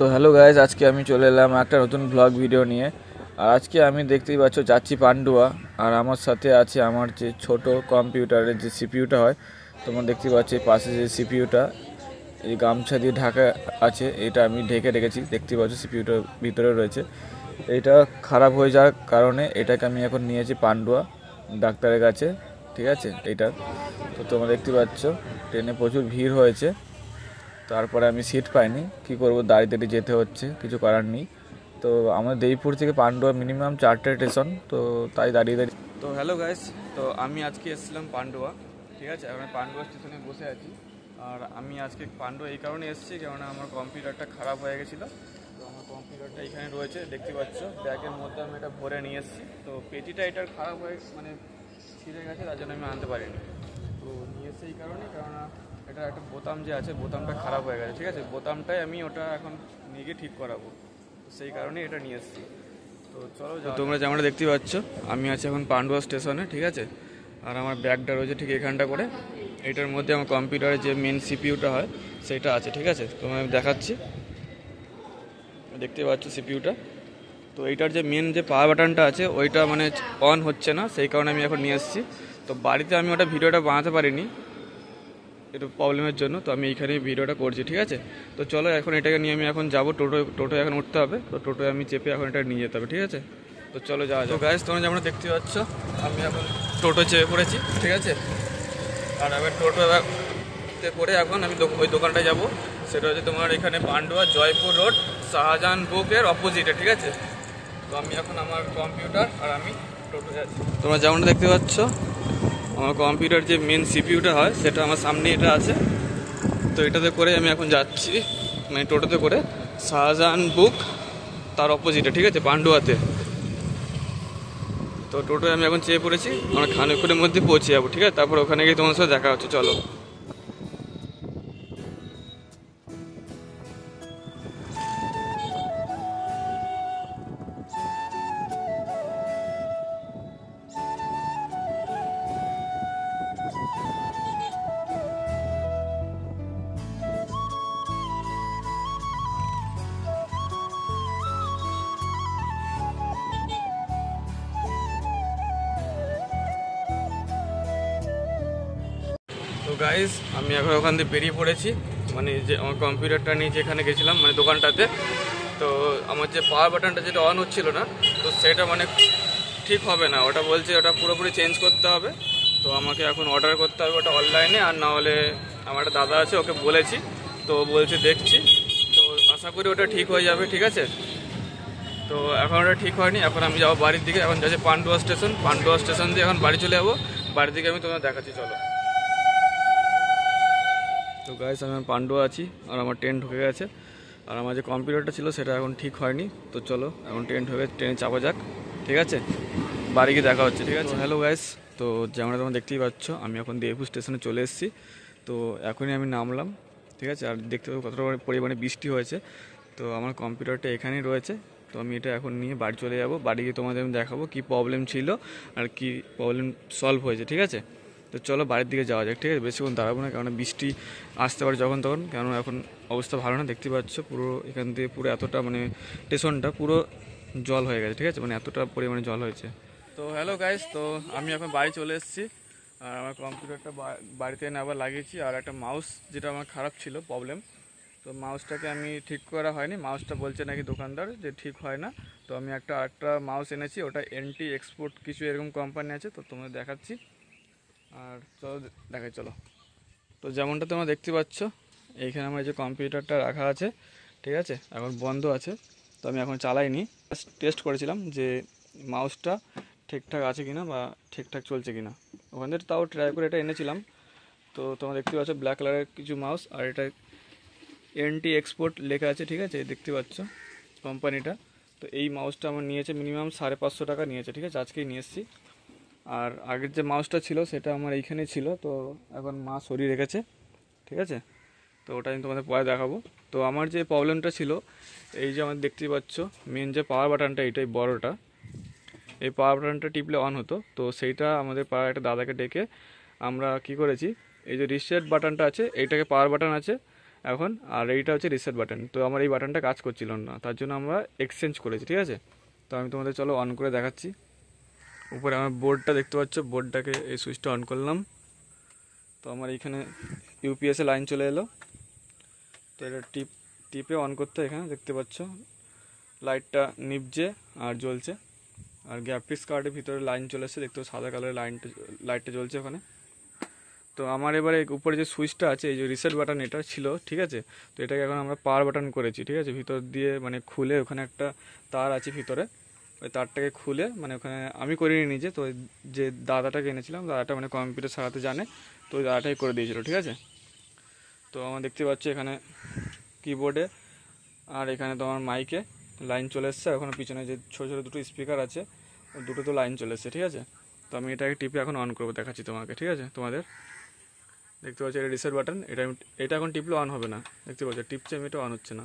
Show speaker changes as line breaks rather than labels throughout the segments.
তো hello guys, আজকে আমি চলে এলাম একটা নতুন ব্লগ ভিডিও নিয়ে। আর আজকে আমি দেখতেই পাচ্ছ যাচ্ছি পান্ডুয়া। আর আমার সাথে আছে আমার যে ছোট কম্পিউটারের যে সিপিইউটা হয়, তোমরা দেখতে পাচ্ছ পাশে যে সিপিইউটা এই গামছা দিয়ে ঢাকা আছে, এটা আমি ঢেকে রেখেছি। দেখতে পাচ্ছ সিপিইউটার ভিতরে রয়েছে। এটা খারাপ হয়ে যাওয়ার কারণে এটাকে আমি এখন নিয়েছি পান্ডুয়া ডাক্তারের কাছে, ঠিক আছে। এইটা তো তোমরা দেখতে পাচ্ছ ট্রেনে প্রচুর ভিড় হয়েছে, তারপরে আমি সিট পাইনি, কি করব, দাঁড়িয়ে দাঁড়িয়ে যেতে হচ্ছে, কিছু করার নেই। তো আমাদের দেবীপুর থেকে পান্ডুয়া মিনিমাম 4টে স্টেশন, তো তাই দাঁড়িয়ে দাঁড়িয়ে। তো হ্যালো গাইস, তো আমি আজকে এসেছিলাম পান্ডুয়া, ঠিক আছে। আমি পান্ডুয়া স্টেশনে বসে আছি। আর আমি আজকে পান্ডুয়া এই কারণে এসেছি, কেননা আমার কম্পিউটারটা খারাপ হয়ে গেছিলো। তো আমার কম্পিউটারটা এখানে রয়েছে, দেখতে পাচ্ছ ব্যাগের মধ্যে আমি এটা ভরে নিয়ে এসেছি। তো পেটিটা এটার খারাপ হয়ে ছিঁড়ে গেছে, তার জন্য আমি আনতে পারিনি। তো নিয়ে এসে এই কারণে, কেননা এটা একটা বোতাম যে আছে, বোতামটা খারাপ হয়ে গেছে, ঠিক আছে। বোতামটাই আমি ওটা এখন নিয়ে গিয়ে ঠিক করাবো, সেই কারণে এটা নিয়ে এসেছি। তো চলো, তোমরা যেমনটা দেখতে পাচ্ছ আমি আছি এখন পান্ডুয়া স্টেশনে, ঠিক আছে। আর আমার ব্যাগটা রয়েছে ঠিক এখানটা করে। এটার মধ্যে আমার কম্পিউটারের যে মেন সিপিইউটা হয় সেটা আছে, ঠিক আছে। তোমায় আমি দেখাচ্ছি, দেখতে পাচ্ছ সিপিইউটা। তো এইটার যে মেন যে পাওয়ার বাটনটা আছে ওইটা অন হচ্ছে না, সেই কারণে আমি এখন নিয়ে এসেছি। তো বাড়িতে আমি ওটা ভিডিওটা বানাতে পারিনি একটু প্রবলেমের জন্য, তো আমি এইখানেই ভিডিওটা করছি, ঠিক আছে। তো চলো এখন এটাকে নিয়ে আমি এখন যাবো টোটোয় এখন উঠতে হবে। তো টোটোয় আমি চেপে এখন এটা নিয়ে যেতে হবে, ঠিক আছে। তো চলো যাওয়া যাক। তো গাইস, তোমরা যেমন দেখতে পাচ্ছ আমি এখন টোটো চেপে পড়েছি, ঠিক আছে। আর আমি টোটোতে করে এখন আমি ওই দোকানটায় যাবো, সেটা হচ্ছে তোমার এখানে পান্ডুয়া জয়পুর রোড শাহজাহান বুকের অপোজিটে, ঠিক আছে। তো আমি এখন আমার কম্পিউটার আর আমি টোটো যাচ্ছি। তোমরা যেমনটা দেখতে পাচ্ছ আমার কম্পিউটার যে মেন সিপিইউটা হয় সেটা আমার সামনে এটা আছে। তো এটাতে করে আমি এখন যাচ্ছি, টোটোতে করে শাহজাহান বুক তার অপোজিটে, ঠিক আছে, পান্ডুয়াতে। তো টোটোয় আমি এখন চেয়ে পড়েছি, আমরা খানিকক্ষণের মধ্যে পৌঁছে যাবো, ঠিক আছে। তারপর ওখানে গিয়ে তোমার সাথে দেখা হচ্ছে, চলো। তো গাইস, আমি এখন ওখান থেকে বেরিয়ে পড়েছি, যে আমার কম্পিউটারটা নিয়ে যেখানে গেছিলাম দোকানটাতে। তো আমার যে পাওয়ার বাটনটা যেটা অন হচ্ছিল না, তো সেটা ঠিক হবে না, ওটা বলছে ওটা পুরোপুরি চেঞ্জ করতে হবে। তো আমাকে এখন অর্ডার করতে হবে ওটা অনলাইনে, আর না হলে আমার একটা দাদা আছে ওকে বলেছি, তো বলছে দেখছি। তো আশা করি ওটা ঠিক হয়ে যাবে, ঠিক আছে। তো এখন ওটা ঠিক হয়নি, এখন আমি যাবো বাড়ির দিকে। এখন যাচ্ছি পান্ডুয়া স্টেশন দিয়ে এখন বাড়ি চলে যাবো। বাড়ির দিকে আমি তোমার দেখাচ্ছি, চলো। তো গাইস, আমি পান্ডুয়া আছি আর আমার ট্রেন ঢুকে গেছে। আর আমার যে কম্পিউটারটা ছিল সেটা এখন ঠিক হয়নি। তো চলো এখন ট্রেন ঢুকে ট্রেনে চাপা যাক, ঠিক আছে। বাড়ি গিয়ে দেখা হচ্ছে, ঠিক আছে। হ্যালো গাইস, তো যেমন তোমরা দেখতেই পাচ্ছ আমি এখন দেবপুর স্টেশনে চলে এসেছি। তো এখনই আমি নামলাম, ঠিক আছে। আর দেখতে পাবো কতটা পরিমাণে বৃষ্টি হয়েছে। তো আমার কম্পিউটারটা এখানেই রয়েছে। তো আমি এটা এখন নিয়ে বাড়ি চলে যাব। বাড়ি গিয়ে তোমাদের আমি দেখাবো কী প্রবলেম ছিল আর কি প্রবলেম সলভ হয়েছে, ঠিক আছে। তো চলো বাড়ির দিকে যাওয়া যাক, ঠিক আছে। বেশিক্ষণ দাঁড়াবো না, কারণ বৃষ্টি আসতে পারে যখন তখন, কেন এখন অবস্থা ভালো না। দেখতে পাচ্ছ পুরো এখান থেকে পুরো এতটা স্টেশনটা পুরো জল হয়ে গেছে, ঠিক আছে, এতটা পরিমাণে জল হয়েছে। তো হ্যালো গাইস, তো আমি এখন বাড়ি চলে এসেছি। আর আমার কম্পিউটারটা বাড়িতে এনে আবার লাগিয়েছি। আর একটা মাউস যেটা আমার খারাপ ছিল প্রবলেম, তো মাউসটাকে আমি ঠিক করা হয়নি। মাউসটা বলছে নাকি দোকানদার যে ঠিক হয় না। তো আমি আরেকটা মাউস এনেছি, ওটা এনটি এক্সপোর্ট কিছু এরকম কোম্পানি আছে, তো তোমাদের দেখাচ্ছি। আর চলো দেখাই, চলো। তো যেমনটা তোমরা দেখতে পাচ্ছ এইখানে আমার যে কম্পিউটারটা রাখা আছে, ঠিক আছে, এখন বন্ধ আছে। তো আমি এখন চালাইনি, টেস্ট করেছিলাম যে মাউসটা ঠিকঠাক আছে কিনা বা ঠিকঠাক চলছে কিনা। ওখান থেকে তাও ট্রাই করে এটা এনেছিলাম। তো তোমরা দেখতে পাচ্ছ ব্ল্যাক কালারের কিছু মাউস, আর এটা এনটি এক্সপোর্ট লেখা আছে, ঠিক আছে, দেখতে পাচ্ছ কোম্পানিটা। তো এই মাউসটা আমার নিয়েছে মিনিমাম 550 টাকা নিয়েছে, ঠিক আছে, আজকেই নিয়ে এসেছি। আর আগের যে মাউসটা ছিল সেটা আমার এইখানেই ছিল, তো এখন মা সরিয়ে রেখেছে, ঠিক আছে। তো ওটা আমি তোমাদের পরে দেখাবো। তো আমার যে প্রবলেমটা ছিল, এই যে আমার দেখতেই পাচ্ছ মেন যে পাওয়ার বাটনটা এইটাই বড়টা, এই পাওয়ার বাটনটা টিপলে অন হতো। তো সেইটা আমাদের পাড়ার একটা দাদাকে ডেকে আমরা কি করেছি, এই যে রিসেট বাটনটা আছে এইটাকে পাওয়ার বাটন আছে, এখন, আর এইটা হচ্ছে রিসেট বাটন। তো আমার এই বাটনটা কাজ করছিল না, তার জন্য আমরা এক্সচেঞ্জ করেছি, ঠিক আছে। তো আমি তোমাদের চলো অন করে দেখাচ্ছি। উপরে আমার বোর্ডটা দেখতে পাচ্ছ, বোর্ডটাকে এই সুইচটা অন করলাম, তো আমার এখানে ইউপিএসে লাইন চলে এলো। তো এটা টিপে অন করতে এখানে দেখতে পাচ্ছ লাইটটা নিভছে আর জ্বলছে, আর গ্রাফিক্স কার্ডের ভিতরে লাইন চলে এসছে, দেখতে সাদা কালারের লাইটটা জ্বলছে ওখানে। তো আমার এবারে উপরে যে সুইচটা আছে, এই যে রিসেট বাটন এটা ছিল, ঠিক আছে। তো এটাকে এখন আমরা পাওয়ার বাটন করেছি, ঠিক আছে। ভিতর দিয়ে মানে খুলে ওখানে একটা তার আছে ভিতরে, ওই তারটাকে খুলে মানে ওখানে আমি করিনি নিজে, তো যে দাদাটাকে এনেছিলাম, দাদাটা মানে কম্পিউটার সারাতে জানে, তো ওই দাদাটাই করে দিয়েছিল, ঠিক আছে। তো আমার দেখতে পাচ্ছি এখানে কিবোর্ডে আর এখানে তোমার মাইকে লাইন চলে এসছে। ওখানে পিছনে যে ছোটো ছোটো দুটো স্পিকার আছে, ওই দুটো তো লাইন চলে এসছে, ঠিক আছে। তো আমি এটাকে টিপে এখন অন করবো, দেখাচ্ছি তোমাকে, ঠিক আছে। তোমাদের দেখতে পাচ্ছি এটা রিসেট বাটন, এটা এখন টিপলে অন হবে না, দেখতে পাচ্ছি টিপছে আমি, এটা অন হচ্ছে না,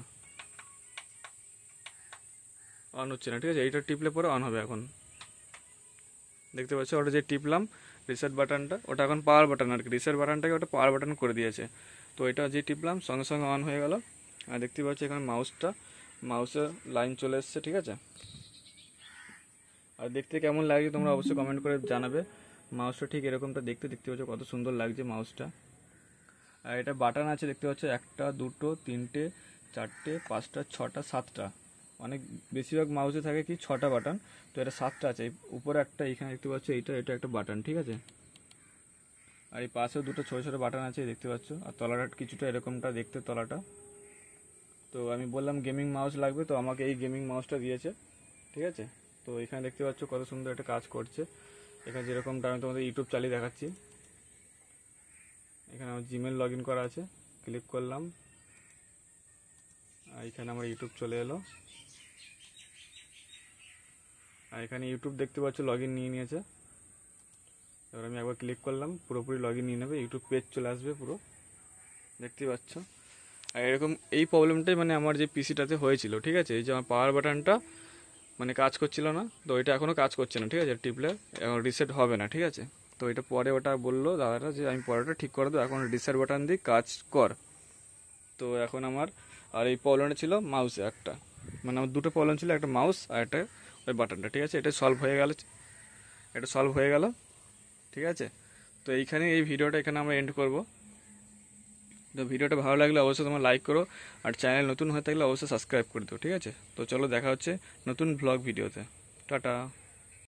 ঠিক আছে। এইটা টিপলে পরে অন হবে এখন, দেখতে পাচ্ছি। ওটা যে টিপলাম রিসেট বাটনটা, ওটা এখন পাওয়ার বাটন আর কি, রিসেট বাটনটাকে ওটা পাওয়ার বাটন করে দিয়েছে। তো এটা যে টিপলাম সঙ্গে সঙ্গে অন হয়ে গেল। আর দেখতে পাচ্ছি এখানে মাউসে লাইন চলে এসছে, ঠিক আছে। আর দেখতে কেমন লাগছে তোমরা অবশ্যই কমেন্ট করে জানাবে। মাউসটা ঠিক এরকমটা দেখতে পাচ্ছ, কত সুন্দর লাগছে মাউসটা। আর এটা বাটন আছে দেখতে পাচ্ছ, 1 2 3 4 5 6 7টা, অনেক বেশিরভাগ মাউসে থাকে কি 6টা বাটন, তো এটা 7টা আছে। উপরে একটা এখানে দেখতে পাচ্ছ, এটা একটা বাটন, ঠিক আছে। আর এই পাশেও দুটো ছোটো ছোটো বাটন আছে দেখতে পাচ্ছ। আর তলাটা কিছুটা এরকমটা দেখতে, তলাটা। তো আমি বললাম গেমিং মাউস লাগবে, তো আমাকে এই গেমিং মাউসটা দিয়েছে, ঠিক আছে। তো এখানে দেখতে পাচ্ছ কত সুন্দর একটা কাজ করছে। এখানে যেরকমটা আমি তোমাদের ইউটিউব চালিয়ে দেখাচ্ছি, এখানে আমার জিমেল লগ ইন করা আছে, ক্লিক করলাম আর এখানে আমার ইউটিউব চলে এলো। আর এখানে ইউটিউব দেখতে পাচ্ছ লগ ইন নিয়ে নিয়েছে। এবার আমি একবার ক্লিক করলাম, পুরোপুরি লগ ইন নিয়ে নেবে, ইউটিউব পেজ চলে আসবে পুরো, দেখতেই পাচ্ছ। আর এরকম এই প্রবলেমটাই মানে আমার যে পিসিটাতে হয়েছিল, ঠিক আছে। এই যে আমার পাওয়ার বাটনটা মানে কাজ করছিল না, তো এটা এখনও কাজ করছে না, ঠিক আছে। টিপলে এখন রিসেট হবে না, ঠিক আছে। তো এটা পরে ওটা বললো দাদাটা যে আমি পরেটা ঠিক করে দেবো, এখন রিসেট বাটন দিয়ে কাজ কর। তো এখন আমার আর এই প্রবলেমটা ছিল মাউসে একটা, মানে আমার দুটো প্রবলেম ছিল, একটা মাউস আর একটা ওই বাটনটা, ঠিক আছে। এটা সলভ হয়ে গেল, ঠিক আছে। তো এইখানে এই ভিডিওটা এখানে আমরা এন্ড করব। তো ভিডিওটা ভালো লাগলে অবশ্যই তোমরা লাইক করো, আর চ্যানেল নতুন হয়ে থাকলে অবশ্যই সাবস্ক্রাইব করে দিও, ঠিক আছে। তো চলো দেখা হচ্ছে নতুন ব্লগ ভিডিওতে, টাটা।